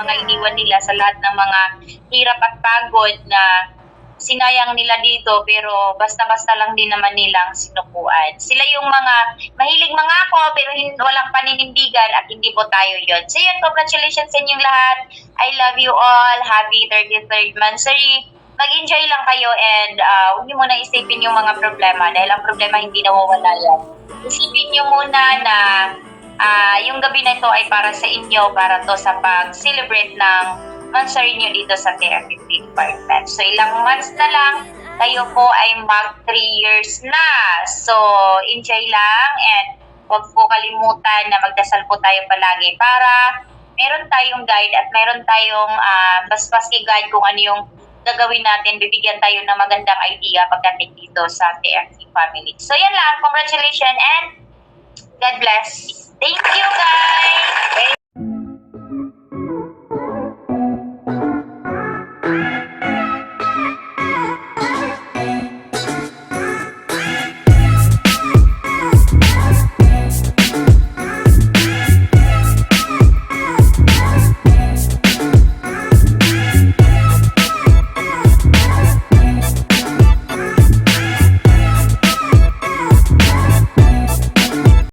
mga iniwan nila, sa lahat ng mga hirap at pagod na sinayang nila dito, pero basta-basta lang din naman nilang sinukuan. Sila yung mga mahilig mangako pero walang paninindigan, at hindi po tayo yon. So yan, congratulations sa inyong lahat. I love you all. Happy 33rd Mansari. Mag-enjoy lang kayo, and huwag niyo muna isipin yung mga problema, dahil ang problema hindi nawawala yan. Isipin niyo muna na yung gabi na ito ay para sa inyo, para to sa pag-celebrate ng Mansari nyo dito sa TFP Department. So ilang months na lang, kayo po ay mag 3 years na. So enjoy lang, and huwag po kalimutan na magdasal po tayo palagi para meron tayong guide at meron tayong basbas i-guide kung ano yung gagawin natin. Bibigyan tayo ng magandang idea pagdating dito sa TFP family. So yan lang, congratulations and God bless. Thank you guys!